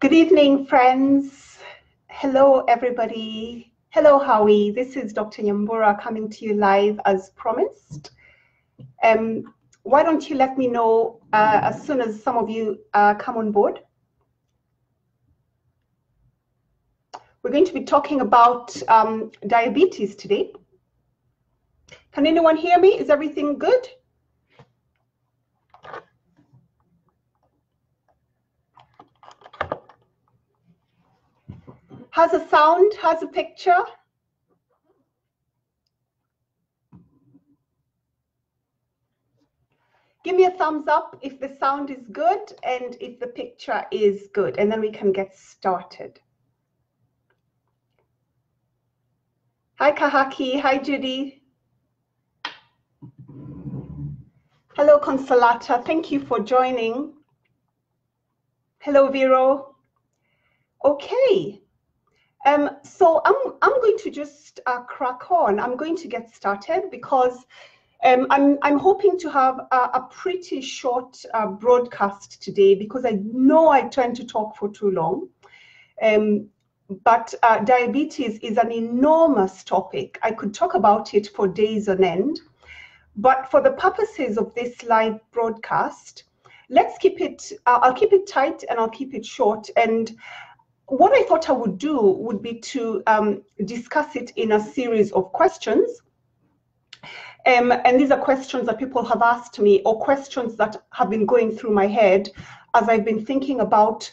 Good evening, friends. Hello, everybody. Hello, Howie. This is Dr. Nyambura coming to you live as promised. Why don't you let me know as soon as some of you come on board? We're going to be talking about diabetes today. Can anyone hear me? Is everything good? How's the sound? How's the picture? Give me a thumbs up if the sound is good and if the picture is good, and then we can get started. Hi, Kahaki. Hi, Judy. Hello, Consolata. Thank you for joining. Hello, Vero. Okay. So I'm going to just crack on. I'm going to get started because I'm hoping to have a pretty short broadcast today because I know I tend to talk for too long. But diabetes is an enormous topic. I could talk about it for days on end. But for the purposes of this live broadcast, let's keep it, I'll keep it tight and I'll keep it short. And what I thought I would do would be to discuss it in a series of questions. And these are questions that people have asked me or questions that have been going through my head as I've been thinking about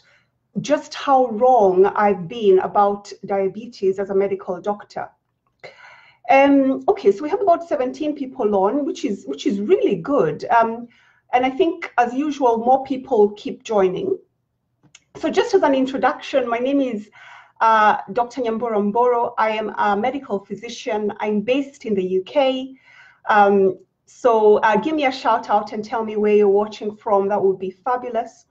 just how wrong I've been about diabetes as a medical doctor. Okay, so we have about 17 people on, which is really good. And I think, as usual, more people keep joining. So just as an introduction, my name is Dr. Nyambura Mboro. I am a medical physician. I'm based in the UK. So give me a shout out and tell me where you're watching from. That would be fabulous.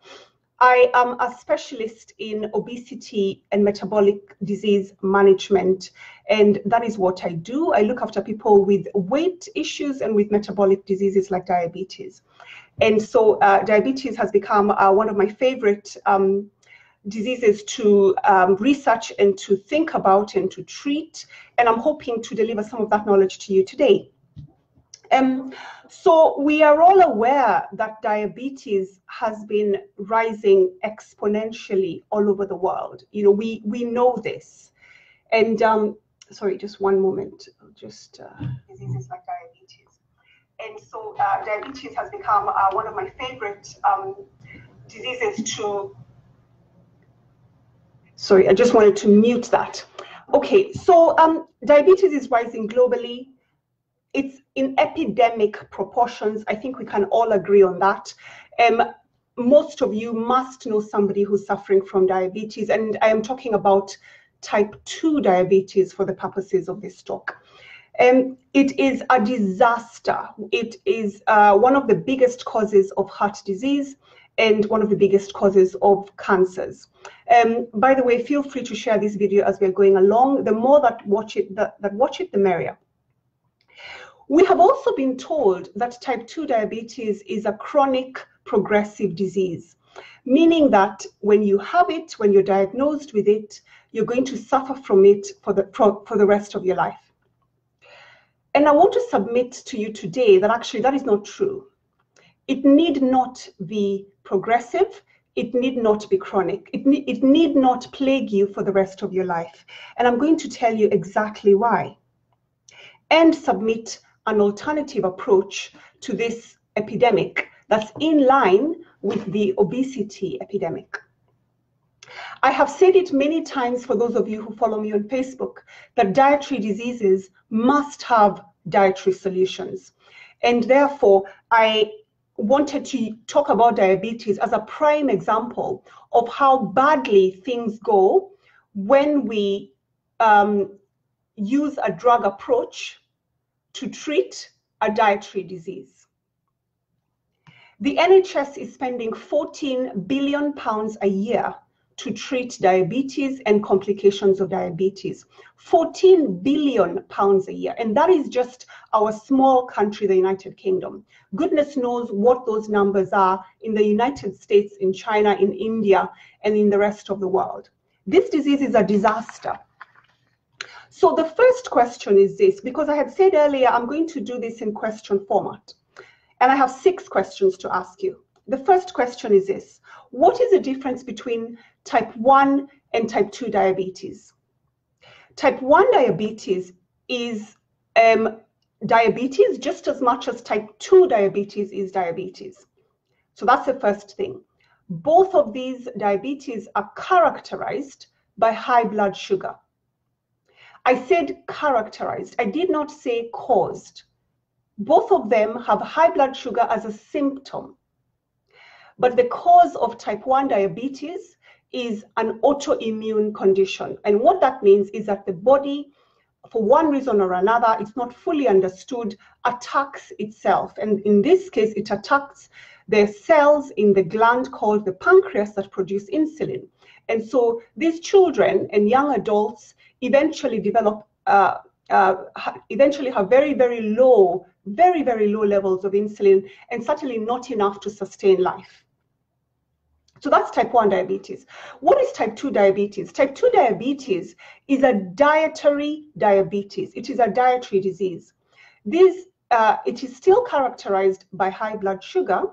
I am a specialist in obesity and metabolic disease management, and that is what I do. I look after people with weight issues and with metabolic diseases like diabetes. And so diabetes has become one of my favorite diseases to research and to think about and to treat, and I'm hoping to deliver some of that knowledge to you today. So we are all aware that diabetes has been rising exponentially all over the world. You know, we know this. And sorry, just one moment. Just diseases like diabetes. And so diabetes has become one of my favorite diseases to. Sorry, I just wanted to mute that. Okay, so diabetes is rising globally. It's in epidemic proportions. I think we can all agree on that. Most of you must know somebody who's suffering from diabetes, and I am talking about type 2 diabetes for the purposes of this talk. It is a disaster. It is one of the biggest causes of heart disease and one of the biggest causes of cancers. By the way, feel free to share this video as we're going along. The more that watch it, the merrier. We have also been told that type 2 diabetes is a chronic progressive disease, meaning that when you have it, when you're diagnosed with it, you're going to suffer from it for the rest of your life. And I want to submit to you today that actually that is not true. It need not be progressive. It need not be chronic. It need not plague you for the rest of your life. And I'm going to tell you exactly why. And submit an alternative approach to this epidemic that's in line with the obesity epidemic. I have said it many times for those of you who follow me on Facebook that dietary diseases must have dietary solutions. And therefore, I wanted to talk about diabetes as a prime example of how badly things go when we use a drug approach to treat a dietary disease. The NHS is spending £14 billion a year to treat diabetes and complications of diabetes. 14 billion pounds a year. And that is just our small country, the United Kingdom. Goodness knows what those numbers are in the United States, in China, in India, and in the rest of the world. This disease is a disaster. So the first question is this, because I had said earlier, I'm going to do this in question format. And I have 6 questions to ask you. The first question is this: what is the difference between type 1 and type 2 diabetes? Type 1 diabetes is diabetes just as much as type 2 diabetes is diabetes. So that's the first thing. Both of these diabetes are characterized by high blood sugar. I said characterized, I did not say caused. Both of them have high blood sugar as a symptom. But the cause of type 1 diabetes is an autoimmune condition. And what that means is that the body, for one reason or another, it's not fully understood, attacks itself. And in this case, it attacks the cells in the gland called the pancreas that produce insulin. And so these children and young adults eventually develop, eventually have very, very low levels of insulin, and certainly not enough to sustain life. So that's type 1 diabetes. What is type 2 diabetes? Type 2 diabetes is a dietary diabetes. It is a dietary disease. It is still characterized by high blood sugar,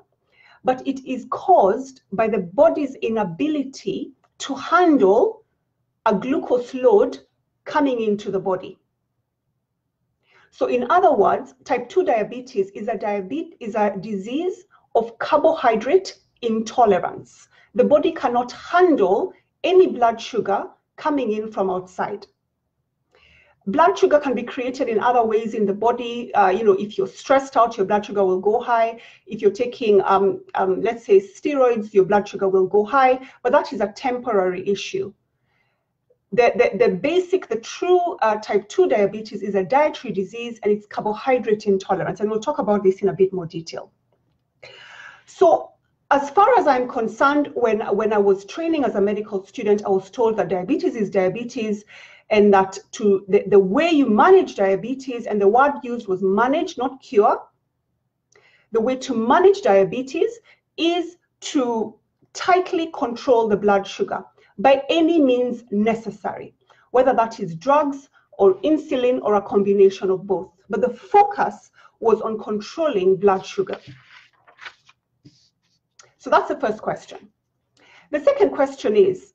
but it is caused by the body's inability to handle a glucose load coming into the body. So in other words, type 2 diabetes is a disease of carbohydrate intolerance. The body cannot handle any blood sugar coming in from outside. Blood sugar can be created in other ways in the body. If you're stressed out, your blood sugar will go high. If you're taking, let's say, steroids, your blood sugar will go high, but that is a temporary issue. The true type 2 diabetes is a dietary disease, and it's carbohydrate intolerance. And we'll talk about this in a bit more detail. So as far as I'm concerned, when I was training as a medical student, I was told that diabetes is diabetes, and that the way you manage diabetes, and the word used was manage, not cure. The way to manage diabetes is to tightly control the blood sugar by any means necessary, whether that is drugs or insulin or a combination of both. But the focus was on controlling blood sugar. So that's the first question. The second question is,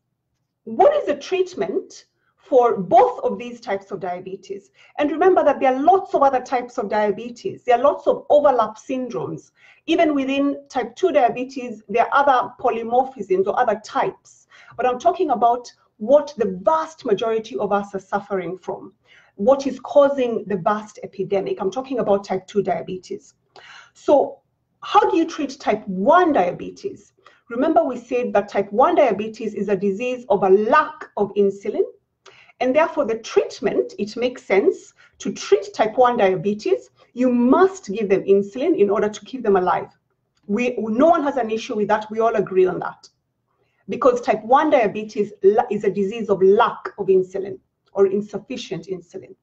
what is the treatment for both of these types of diabetes? And remember that there are lots of other types of diabetes. There are lots of overlap syndromes. Even within type 2 diabetes, there are other polymorphisms or other types. But I'm talking about what the vast majority of us are suffering from, what is causing the vast epidemic. I'm talking about type 2 diabetes. So how do you treat type 1 diabetes? Remember, we said that type 1 diabetes is a disease of a lack of insulin, and therefore the treatment, it makes sense to treat type 1 diabetes. You must give them insulin in order to keep them alive. No one has an issue with that. We all agree on that, because type 1 diabetes is a disease of lack of insulin or insufficient insulin.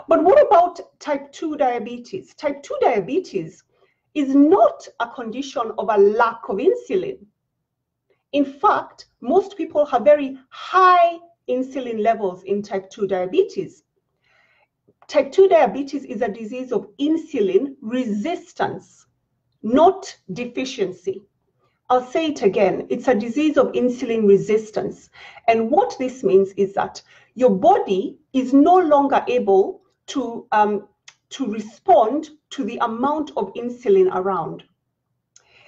But what about type 2 diabetes? Type 2 diabetes is not a condition of a lack of insulin. In fact, most people have very high insulin levels in type 2 diabetes. Type 2 diabetes is a disease of insulin resistance, not deficiency. I'll say it again, it's a disease of insulin resistance. And what this means is that your body is no longer able to respond to the amount of insulin around.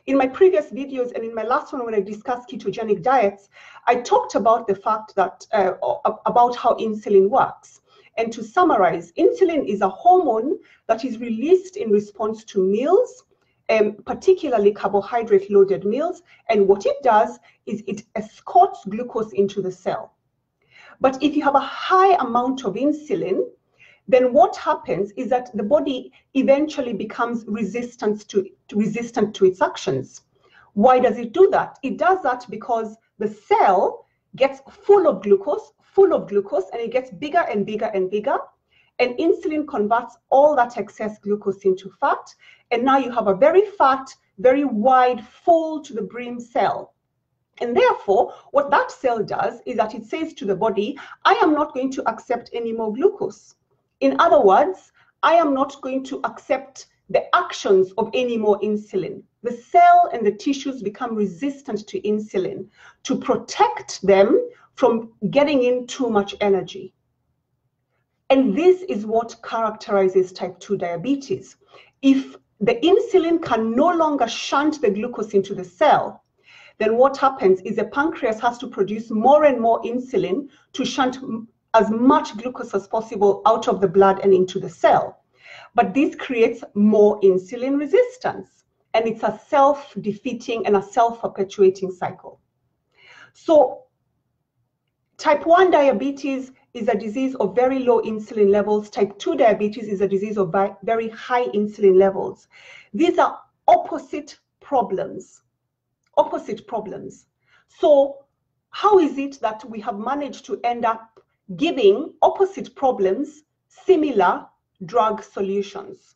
In my previous videos and in my last one when I discussed ketogenic diets, I talked about the fact that, about how insulin works. And to summarize, insulin is a hormone that is released in response to meals, particularly carbohydrate-loaded meals. And what it does is it escorts glucose into the cell. But if you have a high amount of insulin, then what happens is that the body eventually becomes resistant to its actions. Why does it do that? It does that because the cell gets full of glucose, and it gets bigger and bigger and bigger. And insulin converts all that excess glucose into fat. And now you have a very fat, very wide, full to the brim cell. And therefore, what that cell does is that it says to the body, I am not going to accept any more glucose. In other words, I am not going to accept the actions of any more insulin. The cell and the tissues become resistant to insulin to protect them from getting in too much energy. And this is what characterizes type 2 diabetes. If the insulin can no longer shunt the glucose into the cell, then what happens is the pancreas has to produce more and more insulin to shunt as much glucose as possible out of the blood and into the cell. But this creates more insulin resistance, and it's a self-defeating and a self-perpetuating cycle. So type 1 diabetes is a disease of very low insulin levels. Type 2 diabetes is a disease of very high insulin levels. These are opposite problems. Opposite problems. So how is it that we have managed to end up giving opposite problems similar drug solutions?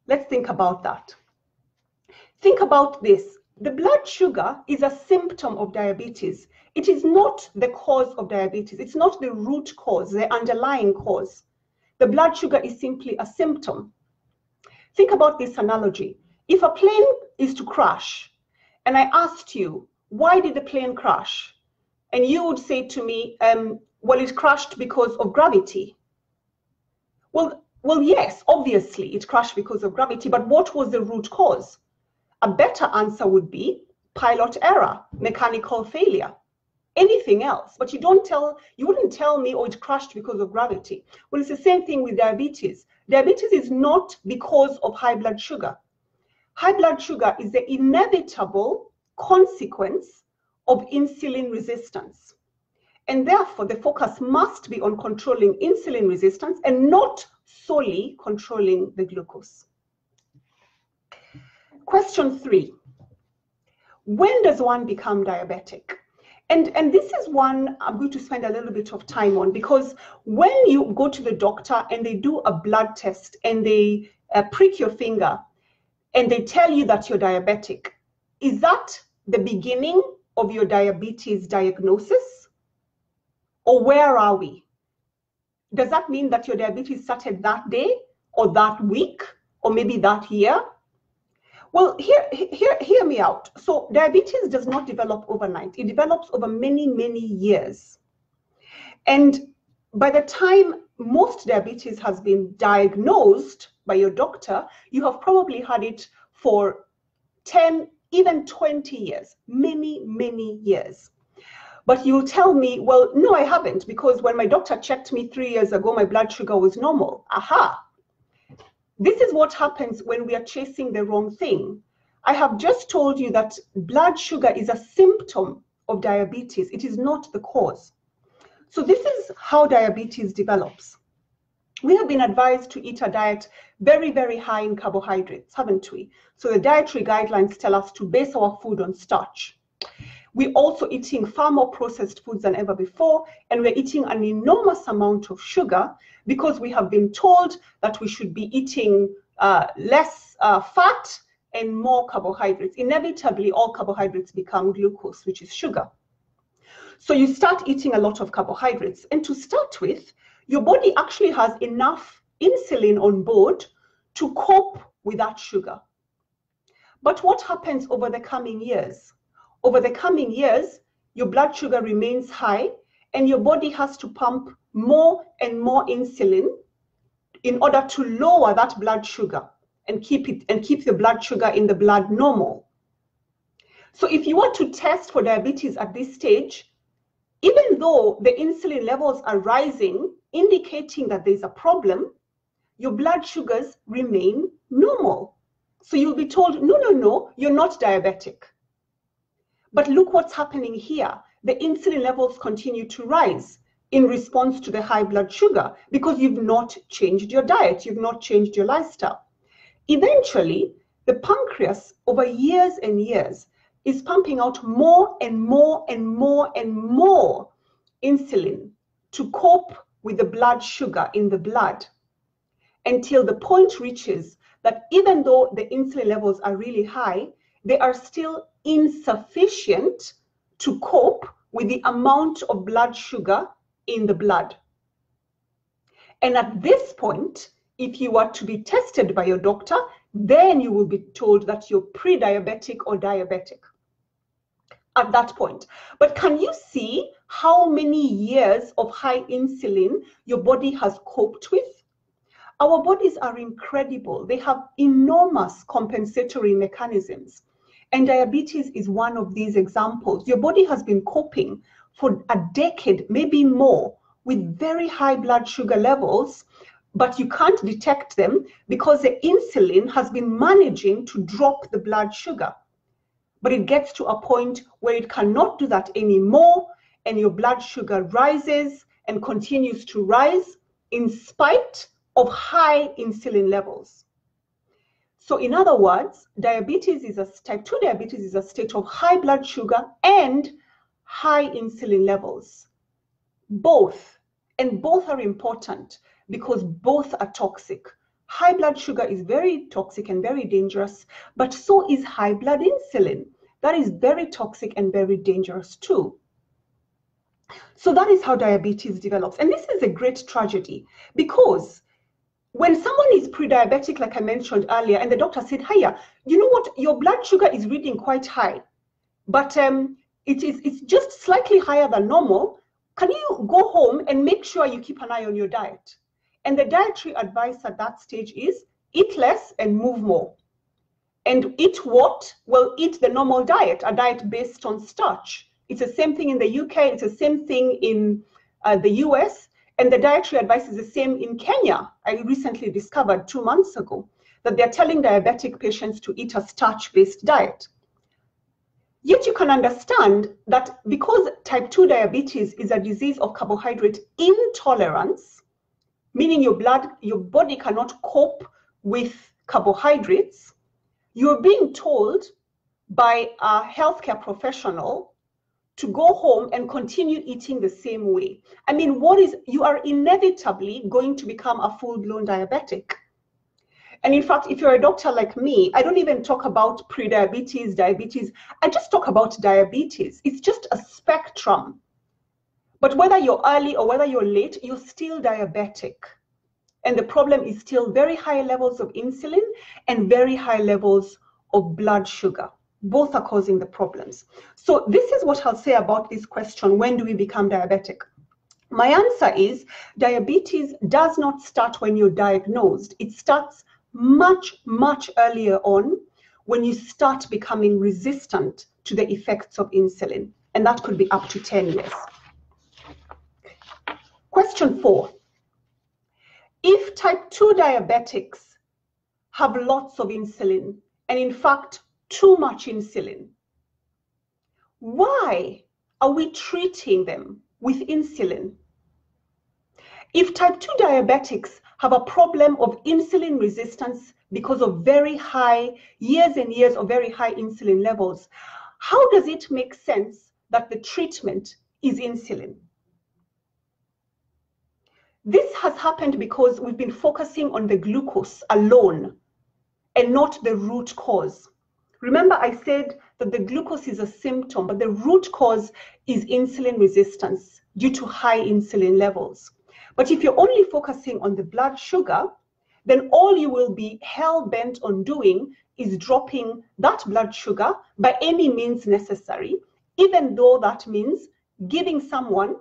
Let's think about that. Think about this. The blood sugar is a symptom of diabetes. It is not the cause of diabetes. It's not the root cause, the underlying cause. The blood sugar is simply a symptom. Think about this analogy. If a plane is to crash, and I asked you, why did the plane crash? And you would say to me, well, it crashed because of gravity. Well, yes, obviously it crashed because of gravity, but what was the root cause? A better answer would be pilot error, mechanical failure, anything else. But you wouldn't tell me, oh, it crashed because of gravity. Well, it's the same thing with diabetes. Diabetes is not because of high blood sugar. High blood sugar is the inevitable consequence of insulin resistance. And therefore, the focus must be on controlling insulin resistance and not solely controlling the glucose. Question 3. When does one become diabetic? And this is one I'm going to spend a little bit of time on, because when you go to the doctor and they do a blood test and they prick your finger and they tell you that you're diabetic, is that the beginning of your diabetes diagnosis? Or where are we? Does that mean that your diabetes started that day or that week or maybe that year? Well, hear me out. So diabetes does not develop overnight. It develops over many, many years. And by the time most diabetes has been diagnosed by your doctor, you have probably had it for 10, even 20 years, many, many years. But you'll tell me, well, no, I haven't, because when my doctor checked me 3 years ago, my blood sugar was normal. Aha. This is what happens when we are chasing the wrong thing. I have just told you that blood sugar is a symptom of diabetes. It is not the cause. So this is how diabetes develops. We have been advised to eat a diet very, very high in carbohydrates, haven't we? So the dietary guidelines tell us to base our food on starch. We're also eating far more processed foods than ever before, and we're eating an enormous amount of sugar because we have been told that we should be eating less fat and more carbohydrates. Inevitably, all carbohydrates become glucose, which is sugar. So you start eating a lot of carbohydrates, and to start with, your body actually has enough insulin on board to cope with that sugar. But what happens over the coming years? Over the coming years, your blood sugar remains high and your body has to pump more and more insulin in order to lower that blood sugar and keep the blood sugar in the blood normal. So if you want to test for diabetes at this stage, even though the insulin levels are rising, indicating that there's a problem, your blood sugars remain normal. So you'll be told, no, you're not diabetic. But look what's happening here. The insulin levels continue to rise in response to the high blood sugar because you've not changed your diet, you've not changed your lifestyle. Eventually, the pancreas, over years and years, is pumping out more and more and more and more insulin to cope with the blood sugar in the blood, until the point reaches that even though the insulin levels are really high, they are still insufficient to cope with the amount of blood sugar in the blood. And at this point, if you are to be tested by your doctor, then you will be told that you're pre-diabetic or diabetic at that point. But can you see how many years of high insulin your body has coped with? Our bodies are incredible. They have enormous compensatory mechanisms. And diabetes is one of these examples. Your body has been coping for a decade, maybe more, with very high blood sugar levels, but you can't detect them because the insulin has been managing to drop the blood sugar. But it gets to a point where it cannot do that anymore, and your blood sugar rises and continues to rise in spite of high insulin levels. So in other words, type 2 diabetes is a state of high blood sugar and high insulin levels. Both, and both are important because both are toxic. High blood sugar is very toxic and very dangerous, but so is high blood insulin. That is very toxic and very dangerous too. So that is how diabetes develops. And this is a great tragedy because when someone is pre-diabetic, like I mentioned earlier, and the doctor said, hiya, you know what, your blood sugar is reading quite high, but it's just slightly higher than normal. Can you go home and make sure you keep an eye on your diet? And the dietary advice at that stage is eat less and move more. And eat what? Well, eat the normal diet, a diet based on starch. It's the same thing in the UK, it's the same thing in the US, and the dietary advice is the same in Kenya. I recently discovered 2 months ago that they're telling diabetic patients to eat a starch-based diet. Yet you can understand that because type 2 diabetes is a disease of carbohydrate intolerance, meaning your body cannot cope with carbohydrates, you're being told by a healthcare professional to go home and continue eating the same way. I mean, you are inevitably going to become a full-blown diabetic. And in fact, if you're a doctor like me, I don't even talk about pre-diabetes, diabetes. I just talk about diabetes. It's just a spectrum. But whether you're early or whether you're late, you're still diabetic. And the problem is still very high levels of insulin and very high levels of blood sugar. Both are causing the problems. So this is what I'll say about this question, when do we become diabetic? My answer is diabetes does not start when you're diagnosed. It starts much, much earlier on when you start becoming resistant to the effects of insulin. And that could be up to 10 years. Question 4. If type 2 diabetics have lots of insulin, and in fact, too much insulin, why are we treating them with insulin? If type 2 diabetics have a problem of insulin resistance because of very high, years and years of very high insulin levels, how does it make sense that the treatment is insulin? This has happened because we've been focusing on the glucose alone and not the root cause. Remember, I said that the glucose is a symptom, but the root cause is insulin resistance due to high insulin levels. But if you're only focusing on the blood sugar, then all you will be hell-bent on doing is dropping that blood sugar by any means necessary, even though that means giving someone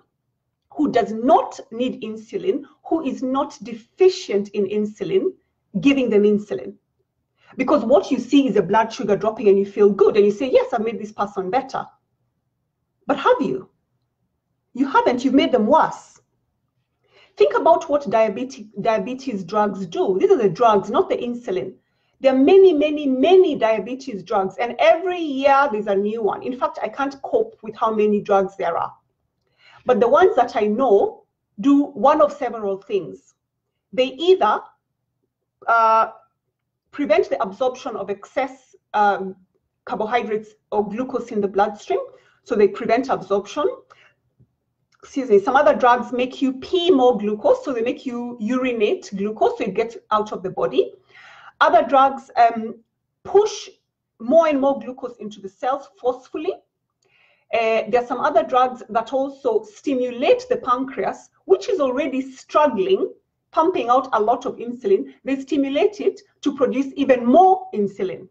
who does not need insulin, who is not deficient in insulin, giving them insulin. Because what you see is the blood sugar dropping and you feel good and you say, yes, I've made this person better. But have you? You haven't, you've made them worse. Think about what diabetes drugs do. These are the drugs, not the insulin. There are many, many, many diabetes drugs, and every year there's a new one. In fact, I can't cope with how many drugs there are. But the ones that I know do one of several things. They either prevent the absorption of excess carbohydrates or glucose in the bloodstream, so they prevent absorption. Excuse me. Some other drugs make you pee more glucose, so they make you urinate glucose, so it gets out of the body. Other drugs push more and more glucose into the cells forcefully. There are some other drugs that also stimulate the pancreas, which is already struggling, pumping out a lot of insulin. They stimulate it to produce even more insulin.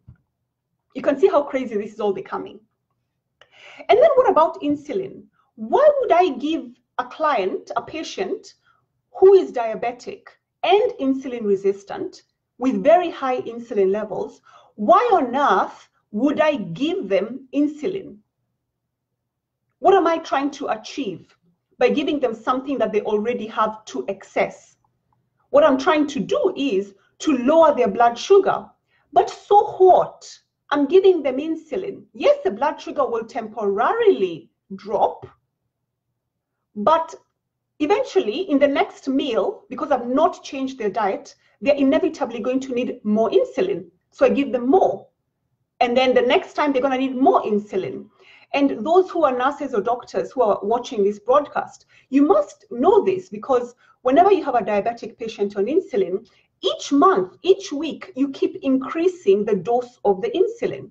You can see how crazy this is all becoming. And then what about insulin? Why would I give a client, a patient, who is diabetic and insulin resistant with very high insulin levels, why on earth would I give them insulin? What am I trying to achieve by giving them something that they already have to excess? What I'm trying to do is to lower their blood sugar. But so what? I'm giving them insulin. Yes, the blood sugar will temporarily drop, but eventually in the next meal, because I've not changed their diet, they're inevitably going to need more insulin. So I give them more. And then the next time they're going to need more insulin. And those who are nurses or doctors who are watching this broadcast, you must know this, because whenever you have a diabetic patient on insulin, each month, each week, you keep increasing the dose of the insulin,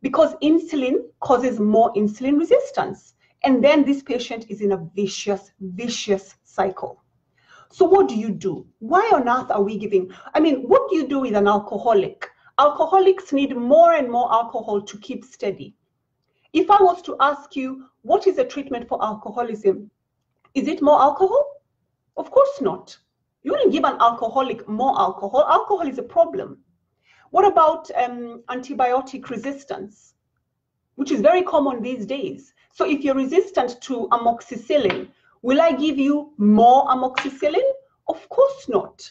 because insulin causes more insulin resistance. And then this patient is in a vicious cycle. So what do you do? Why on earth are we giving? I mean, what do you do with an alcoholic? Alcoholics need more and more alcohol to keep steady. If I was to ask you, what is the treatment for alcoholism? Is it more alcohol? Of course not. You wouldn't give an alcoholic more alcohol. Alcohol is a problem. What about antibiotic resistance, which is very common these days? So if you're resistant to amoxicillin, will I give you more amoxicillin? Of course not.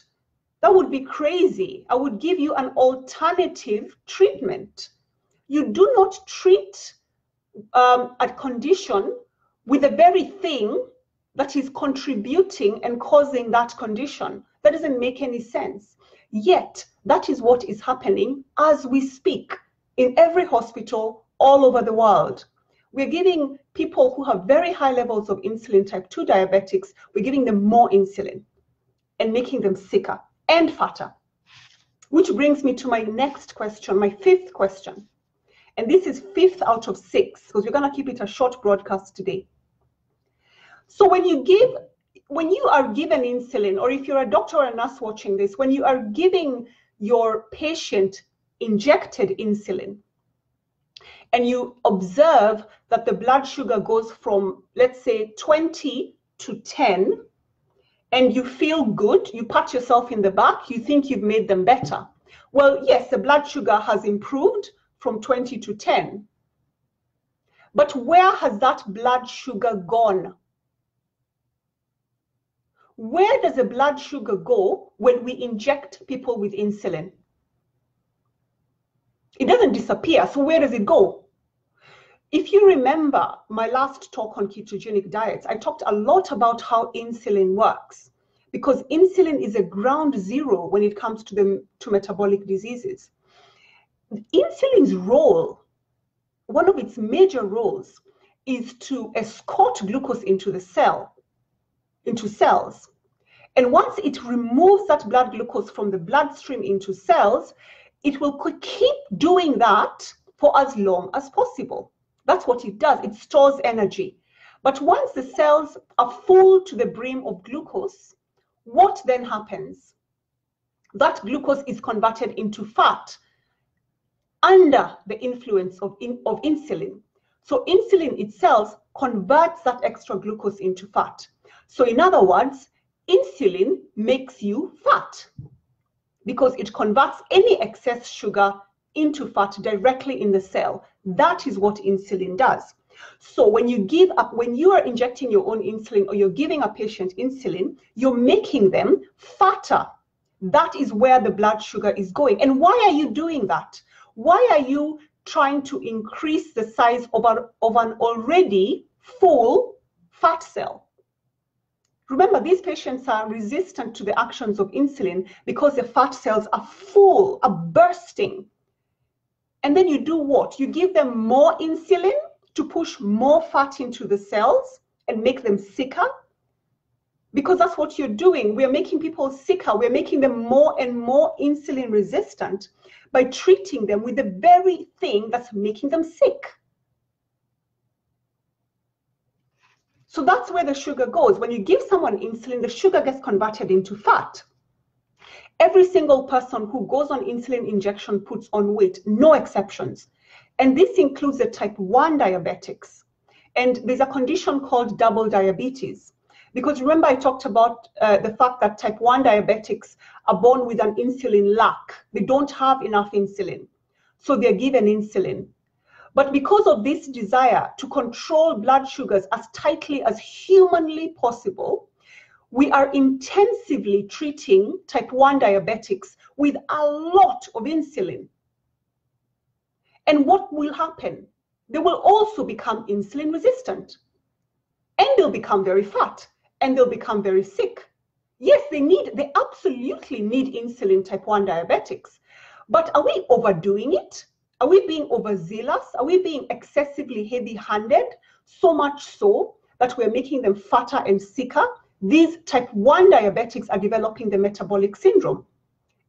That would be crazy. I would give you an alternative treatment. You do not treat a condition with the very thing that is contributing and causing that condition. That doesn't make any sense. Yet, that is what is happening as we speak in every hospital all over the world. We're giving people who have very high levels of insulin, type 2 diabetics, we're giving them more insulin and making them sicker and fatter. Which brings me to my next question, my fifth question. And this is 5th out of 6, because we're going to keep it a short broadcast today. So when you are given insulin, or if you're a doctor or a nurse watching this, when you are giving your patient injected insulin, and you observe that the blood sugar goes from, let's say, 20 to 10, and you feel good, you pat yourself in the back, you think you've made them better. Well, yes, the blood sugar has improved from 20 to 10. But where has that blood sugar gone? Where does the blood sugar go when we inject people with insulin? It doesn't disappear. So where does it go? If you remember my last talk on ketogenic diets, I talked a lot about how insulin works, because insulin is a ground zero when it comes to metabolic diseases. Insulin's role, one of its major roles, is to escort glucose into the cell, into cells. And once it removes that blood glucose from the bloodstream into cells, it will keep doing that for as long as possible. That's what it does. It stores energy. But once the cells are full to the brim of glucose, what then happens? That glucose is converted into fat under the influence of insulin. So insulin itself converts that extra glucose into fat. So in other words, insulin makes you fat because it converts any excess sugar into fat directly in the cell. That is what insulin does. So when you are injecting your own insulin, or you're giving a patient insulin, you're making them fatter. That is where the blood sugar is going. And why are you doing that? Why are you trying to increase the size of an already full fat cell? Remember, these patients are resistant to the actions of insulin because the fat cells are full, are bursting. And then you do what? You give them more insulin to push more fat into the cells and make them sicker. Because that's what you're doing. We're making people sicker. We're making them more and more insulin resistant by treating them with the very thing that's making them sick. So that's where the sugar goes. When you give someone insulin, the sugar gets converted into fat. Every single person who goes on insulin injection puts on weight, no exceptions. And this includes the type 1 diabetics. And there's a condition called double diabetes. Because remember, I talked about the fact that type 1 diabetics are born with an insulin lack. They don't have enough insulin. So they're given insulin. But because of this desire to control blood sugars as tightly as humanly possible, we are intensively treating type 1 diabetics with a lot of insulin. And what will happen? They will also become insulin resistant. And they'll become very fat. And they'll become very sick. Yes, they absolutely need insulin, type 1 diabetics. But are we overdoing it? Are we being overzealous? Are we being excessively heavy-handed? So much so that we're making them fatter and sicker. These type 1 diabetics are developing the metabolic syndrome.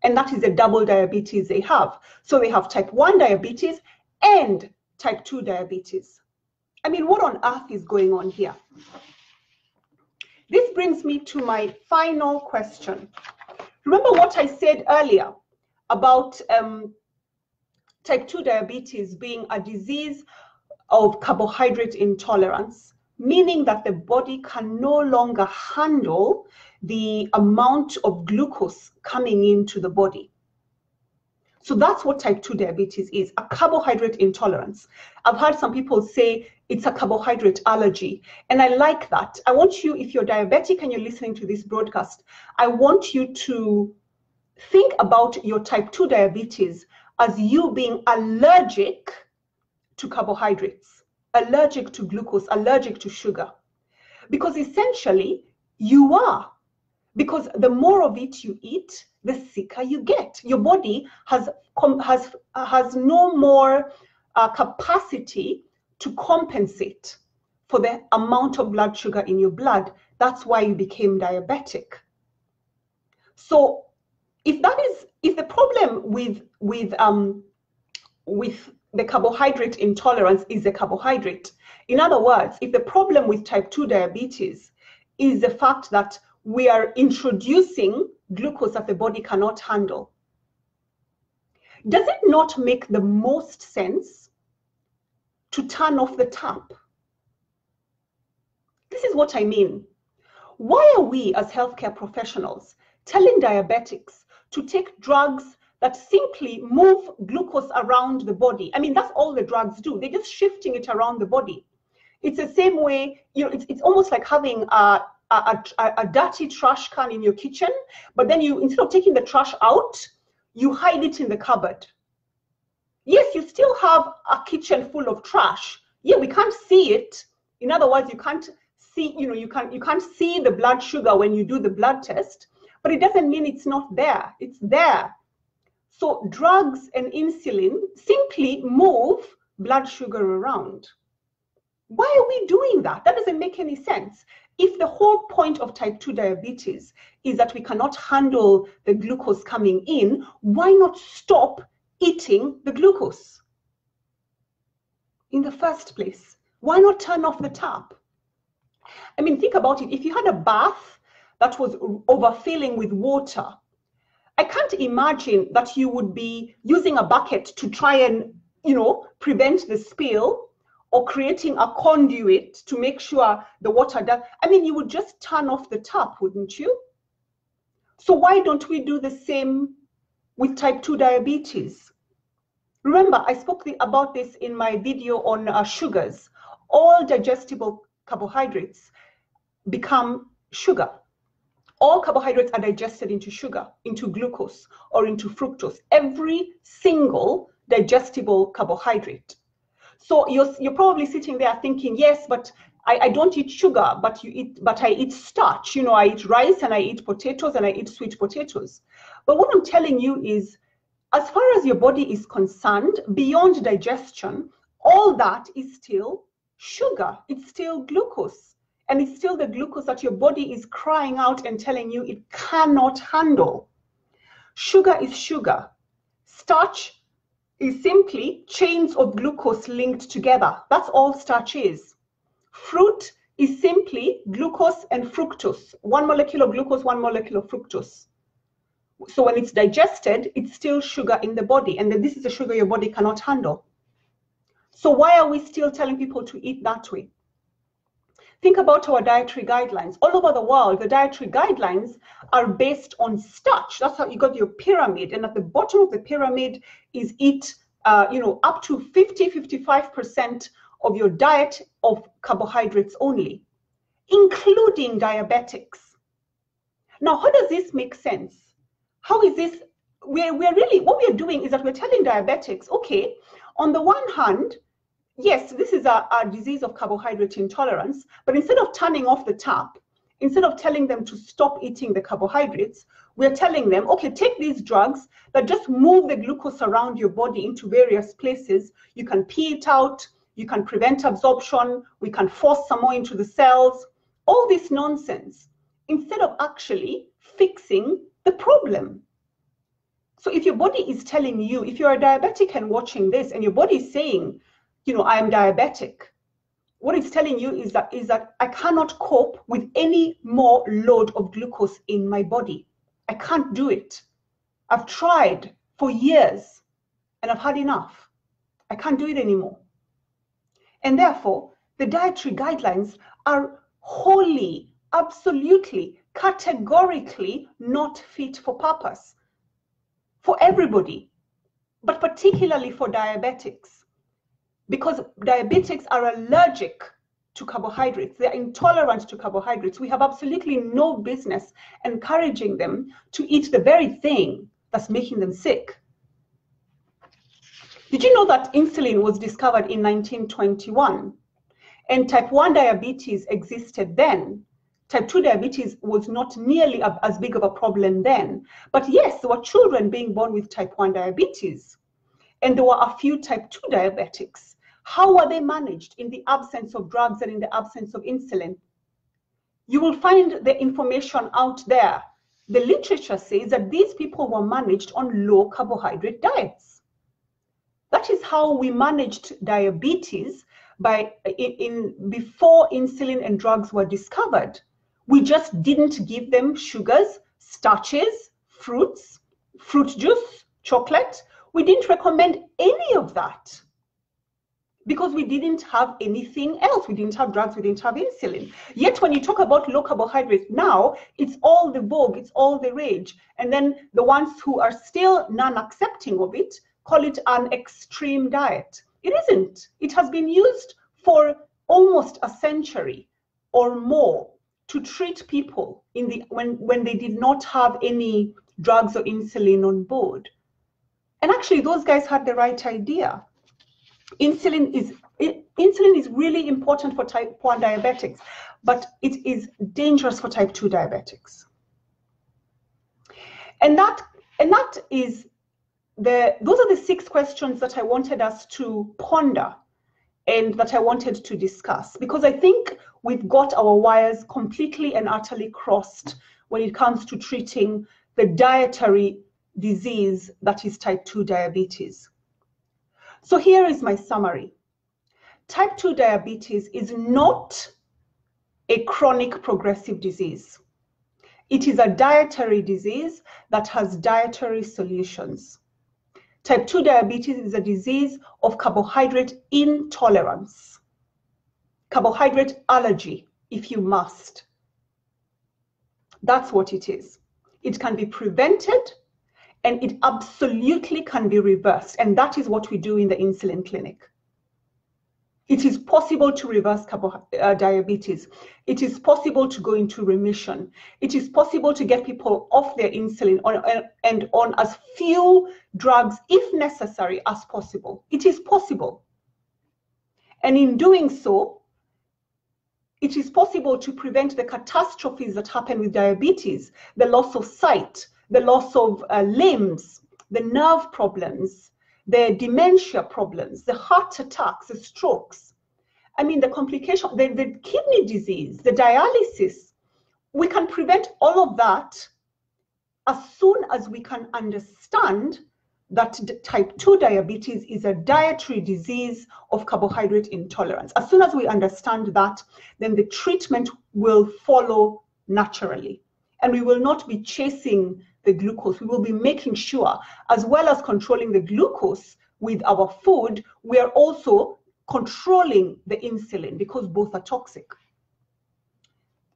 And that is the double diabetes they have. So they have type 1 diabetes and type 2 diabetes. I mean, what on earth is going on here? This brings me to my final question. Remember what I said earlier about type 2 diabetes being a disease of carbohydrate intolerance, meaning that the body can no longer handle the amount of glucose coming into the body. So that's what type 2 diabetes is, a carbohydrate intolerance. I've heard some people say it's a carbohydrate allergy, and I like that. I want you, if you're diabetic and you're listening to this broadcast, I want you to think about your type 2 diabetes as you being allergic to carbohydrates, allergic to glucose, allergic to sugar. Because essentially, you are. Because the more of it you eat, the sicker you get. Your body has no more capacity to compensate for the amount of blood sugar in your blood. That's why you became diabetic. So if the problem with the carbohydrate intolerance is the carbohydrate, in other words, if the problem with type 2 diabetes is the fact that we are introducing glucose that the body cannot handle, does it not make the most sense to turn off the tap? This is what I mean. Why are we as healthcare professionals telling diabetics to take drugs that simply move glucose around the body? I mean, that's all the drugs do. They're just shifting it around the body. It's the same way, you know, it's almost like having a dirty trash can in your kitchen, but then you, instead of taking the trash out, you hide it in the cupboard. Yes, you still have a kitchen full of trash. Yeah, we can't see it. In other words, you can't see, you know, you can't see the blood sugar when you do the blood test, but it doesn't mean it's not there. It's there. So drugs and insulin simply move blood sugar around. Why are we doing that? That doesn't make any sense. If the whole point of type 2 diabetes is that we cannot handle the glucose coming in, why not stop eating the glucose in the first place? Why not turn off the tap? I mean, think about it. If you had a bath that was overfilling with water, I can't imagine that you would be using a bucket to try and, you know, prevent the spill, or creating a conduit to make sure the water does. I mean, you would just turn off the tap, wouldn't you? So why don't we do the same with type 2 diabetes? Remember, I spoke about this in my video on sugars. All digestible carbohydrates become sugar. All carbohydrates are digested into sugar, into glucose, or into fructose. Every single digestible carbohydrate. So you're probably sitting there thinking, yes, but I don't eat sugar, but I eat starch. You know, I eat rice and I eat potatoes and I eat sweet potatoes. But what I'm telling you is as far as your body is concerned, beyond digestion, all that is still sugar. It's still glucose. And it's still the glucose that your body is crying out and telling you it cannot handle. Sugar is sugar. Starch is simply chains of glucose linked together. That's all starch is. Fruit is simply glucose and fructose. One molecule of glucose, one molecule of fructose. So when it's digested, it's still sugar in the body, and then this is the sugar your body cannot handle. So why are we still telling people to eat that way? Think about our dietary guidelines. All over the world, the dietary guidelines are based on starch. That's how you got your pyramid, and at the bottom of the pyramid is eat, up to 50–55% of your diet of carbohydrates only, including diabetics. Now, how does this make sense? How is this? We're really, what we're doing is that we're telling diabetics, okay, on the one hand, yes, this is a disease of carbohydrate intolerance, but instead of turning off the tap, instead of telling them to stop eating the carbohydrates, we're telling them, okay, take these drugs that just move the glucose around your body into various places. You can pee it out, you can prevent absorption, we can force some more into the cells, all this nonsense, instead of actually fixing the problem. So if your body is telling you, if you're a diabetic and watching this and your body is saying, I am diabetic, what it's telling you is that I cannot cope with any more load of glucose in my body. I can't do it. I've tried for years and I've had enough. I can't do it anymore. And therefore, the dietary guidelines are wholly, absolutely, categorically not fit for purpose for everybody, but particularly for diabetics, because diabetics are allergic to carbohydrates. They're intolerant to carbohydrates. We have absolutely no business encouraging them to eat the very thing that's making them sick. Did you know that insulin was discovered in 1921 and type 1 diabetes existed then? Type 2 diabetes was not nearly as big of a problem then. But yes, there were children being born with type 1 diabetes. And there were a few type 2 diabetics. How were they managed in the absence of drugs and in the absence of insulin? You will find the information out there. The literature says that these people were managed on low carbohydrate diets. That is how we managed diabetes before insulin and drugs were discovered. We just didn't give them sugars, starches, fruits, fruit juice, chocolate. We didn't recommend any of that because we didn't have anything else. We didn't have drugs, we didn't have insulin. Yet when you talk about low carbohydrates now, it's all the vogue, it's all the rage. And then the ones who are still non-accepting of it call it an extreme diet. It isn't. It has been used for almost a century or more to treat people when they did not have any drugs or insulin on board. And actually, those guys had the right idea. Insulin is really important for type 1 diabetics, but it is dangerous for type 2 diabetics. And those are the 6 questions that I wanted us to ponder and that I wanted to discuss, because I think we've got our wires completely and utterly crossed when it comes to treating the dietary disease that is type 2 diabetes. So here is my summary. Type 2 diabetes is not a chronic progressive disease. It is a dietary disease that has dietary solutions. Type 2 diabetes is a disease of carbohydrate intolerance, carbohydrate allergy, if you must. That's what it is. It can be prevented and it absolutely can be reversed. And that is what we do in the insulin clinic. It is possible to reverse diabetes. It is possible to go into remission. It is possible to get people off their insulin and on as few drugs, if necessary, as possible. It is possible. And in doing so, it is possible to prevent the catastrophes that happen with diabetes, the loss of sight, the loss of limbs, the nerve problems, the dementia problems, the heart attacks, the strokes. I mean, the complication, the kidney disease, the dialysis. We can prevent all of that as soon as we can understand that type 2 diabetes is a dietary disease of carbohydrate intolerance. As soon as we understand that, then the treatment will follow naturally. And we will not be chasing the glucose. We will be making sure, as well as controlling the glucose with our food, we are also controlling the insulin, because both are toxic.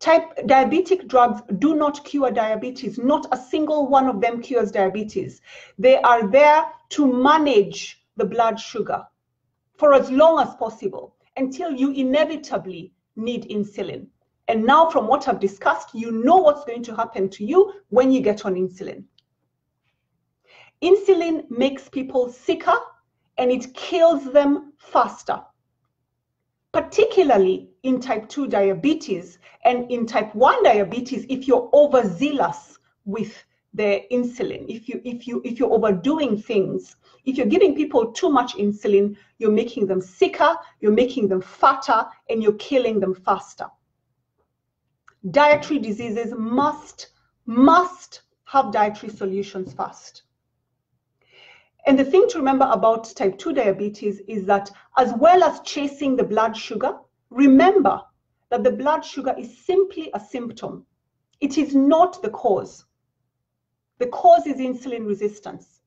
Diabetic drugs do not cure diabetes. Not a single one of them cures diabetes. They are there to manage the blood sugar for as long as possible until you inevitably need insulin. And now, from what I've discussed, you know what's going to happen to you when you get on insulin. Insulin makes people sicker and it kills them faster, particularly in type 2 diabetes. And in type 1 diabetes, if you're overzealous with the insulin, if you're overdoing things, if you're giving people too much insulin, you're making them sicker, you're making them fatter, and you're killing them faster. Dietary diseases must have dietary solutions first. And the thing to remember about type 2 diabetes is that, as well as chasing the blood sugar, remember that the blood sugar is simply a symptom. It is not the cause. The cause is insulin resistance.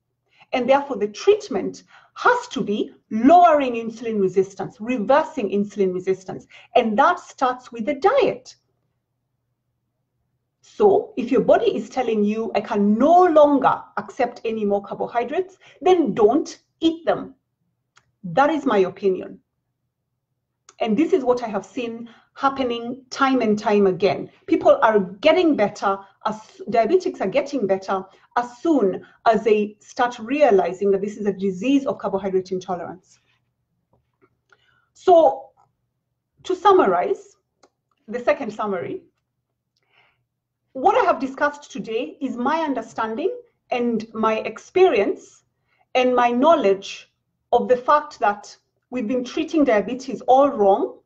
And therefore, the treatment has to be lowering insulin resistance, reversing insulin resistance. And that starts with the diet. So if your body is telling you, I can no longer accept any more carbohydrates, then don't eat them. That is my opinion. And this is what I have seen happening time and time again. People are getting better, diabetics are getting better as soon as they start realizing that this is a disease of carbohydrate intolerance. So to summarize, the second summary, what I have discussed today is my understanding and my experience and my knowledge of the fact that we've been treating diabetes all wrong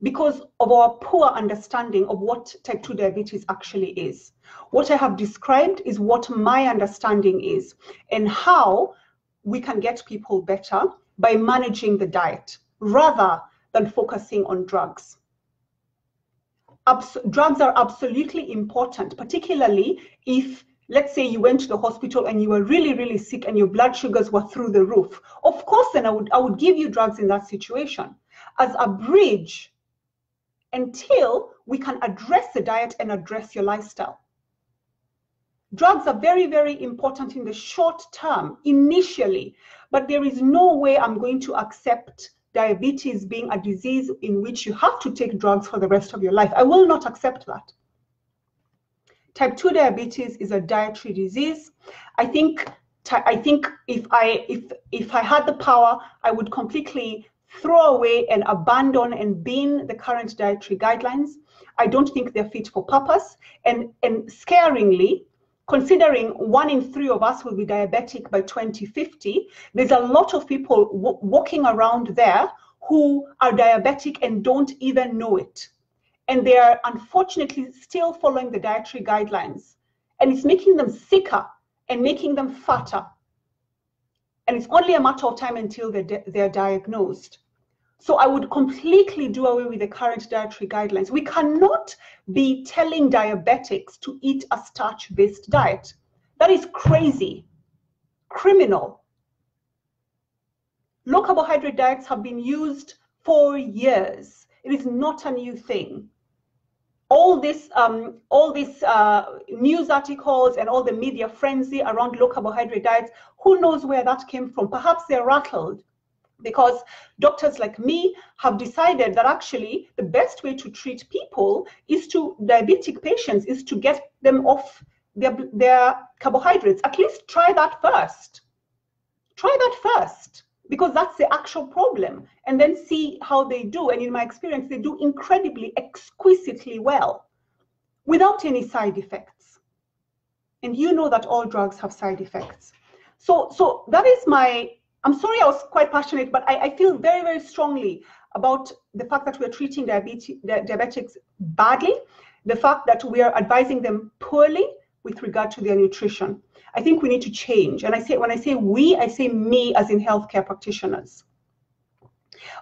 because of our poor understanding of what type 2 diabetes actually is. What I have described is what my understanding is and how we can get people better by managing the diet rather than focusing on drugs. Drugs are absolutely important, particularly if, let's say, you went to the hospital and you were really, really sick and your blood sugars were through the roof. Of course, then I would give you drugs in that situation as a bridge until we can address the diet and address your lifestyle. Drugs are very, very important in the short term, initially, but there is no way I'm going to accept diabetes being a disease in which you have to take drugs for the rest of your life. I will not accept that. Type 2 diabetes is a dietary disease. I think if I had the power, I would completely throw away and abandon and bin the current dietary guidelines. I don't think they're fit for purpose. And scaringly, considering 1 in 3 of us will be diabetic by 2050, there's a lot of people walking around there who are diabetic and don't even know it. And they are unfortunately still following the dietary guidelines. And it's making them sicker and making them fatter. And it's only a matter of time until they're diagnosed. So I would completely do away with the current dietary guidelines. We cannot be telling diabetics to eat a starch-based diet. That is crazy, criminal. Low carbohydrate diets have been used for years. It is not a new thing. All these news articles and all the media frenzy around low carbohydrate diets, who knows where that came from? Perhaps they're rattled, because doctors like me have decided that actually the best way to treat people diabetic patients is to get them off their carbohydrates. At least try that first. Try that first, because that's the actual problem, and then see how they do. And in my experience, they do incredibly, exquisitely well without any side effects. And you know that all drugs have side effects. So that is my, I'm sorry I was quite passionate, but I feel very, very strongly about the fact that we're treating diabetics badly, the fact that we are advising them poorly with regard to their nutrition. I think we need to change. And when I say we, I say me as in healthcare practitioners.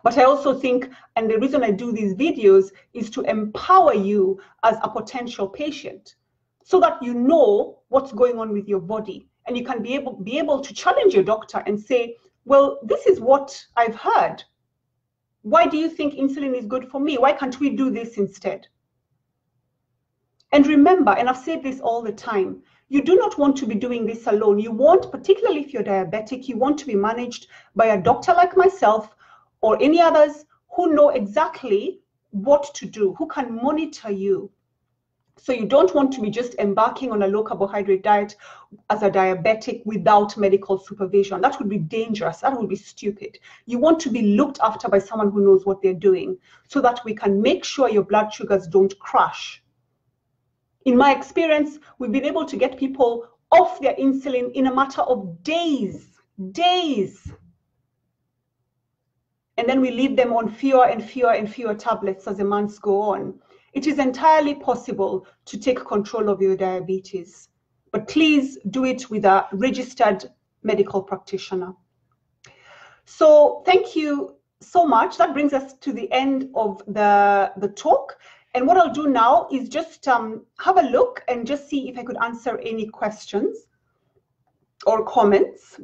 But I also think, and the reason I do these videos is to empower you as a potential patient so that you know what's going on with your body. And you can be able to challenge your doctor and say, well, this is what I've heard. Why do you think insulin is good for me? Why can't we do this instead? And remember, and I've said this all the time, you do not want to be doing this alone. You want, particularly if you're diabetic, you want to be managed by a doctor like myself or any others who know exactly what to do, who can monitor you. So you don't want to be just embarking on a low carbohydrate diet as a diabetic without medical supervision. That would be dangerous. That would be stupid. You want to be looked after by someone who knows what they're doing so that we can make sure your blood sugars don't crash. In my experience, we've been able to get people off their insulin in a matter of days. And then we leave them on fewer and fewer and fewer tablets as the months go on. It is entirely possible to take control of your diabetes, but please do it with a registered medical practitioner. So thank you so much. That brings us to the end of the talk. And what I'll do now is just have a look and just see if I could answer any questions or comments.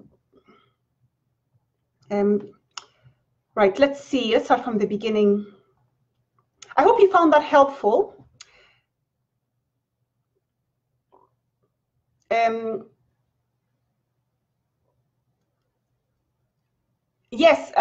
Right, let's see. Let's start from the beginning. I hope you found that helpful. Yes,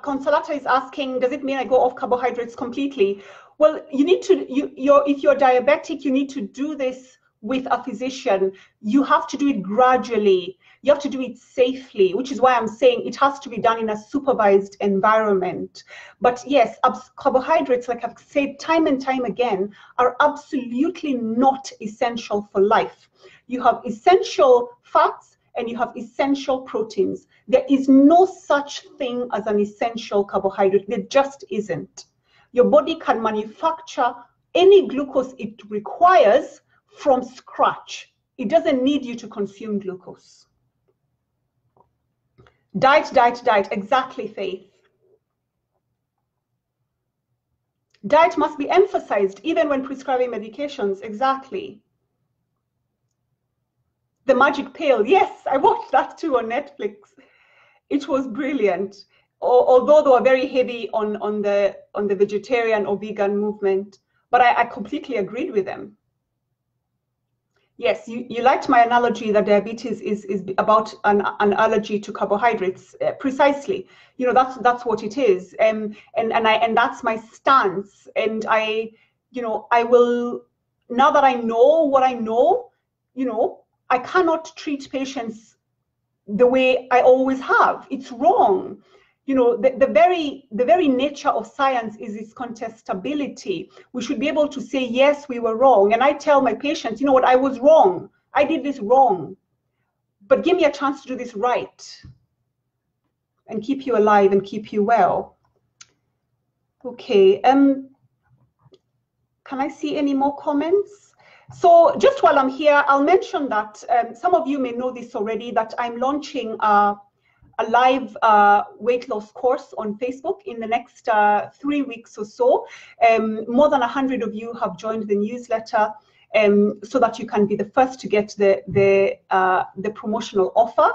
Consolata is asking, does it mean I go off carbohydrates completely? Well, you need to, if you're diabetic, you need to do this with a physician. You have to do it gradually. You have to do it safely, which is why I'm saying it has to be done in a supervised environment. But yes, carbohydrates, like I've said time and time again, are absolutely not essential for life. You have essential fats and you have essential proteins. There is no such thing as an essential carbohydrate. There just isn't. Your body can manufacture any glucose it requires from scratch. It doesn't need you to consume glucose. Diet, diet, diet. Exactly, Faith. Diet must be emphasized even when prescribing medications. Exactly. The Magic Pill. Yes, I watched that too on Netflix. It was brilliant. Although they were very heavy on the vegetarian or vegan movement, but I completely agreed with them. Yes, you liked my analogy that diabetes is about an allergy to carbohydrates. Precisely, you know, that's what it is, and that's my stance. And I will, now that I know what I know, I cannot treat patients the way I always have. It's wrong. The very nature of science is its contestability. We should be able to say, yes, we were wrong. And I tell my patients, you know what, I was wrong. I did this wrong. But give me a chance to do this right and keep you alive and keep you well. Okay. Can I see any more comments? So just while I'm here, I'll mention that some of you may know this already, that I'm launching a live weight loss course on Facebook in the next 3 weeks or so. More than 100 of you have joined the newsletter so that you can be the first to get the promotional offer.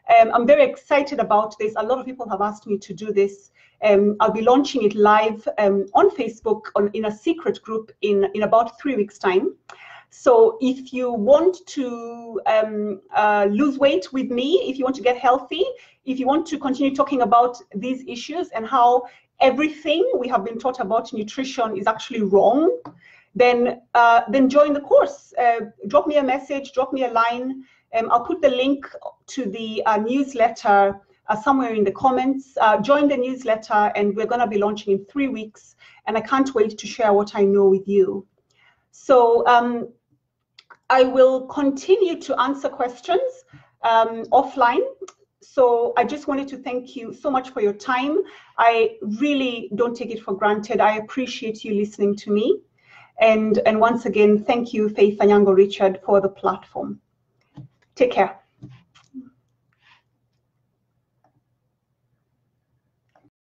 I'm very excited about this. A lot of people have asked me to do this. I'll be launching it live on Facebook in a secret group in about 3 weeks' time. So if you want to lose weight with me, if you want to get healthy, if you want to continue talking about these issues and how everything we have been taught about nutrition is actually wrong, then join the course. Drop me a message, drop me a line. I'll put the link to the newsletter somewhere in the comments. Join the newsletter, and we're going to be launching in 3 weeks. And I can't wait to share what I know with you. So I will continue to answer questions. offline. So I just wanted to thank you so much for your time. I really don't take it for granted. I appreciate you listening to me. And once again, thank you, Faith Anyango Richard, for the platform. Take care.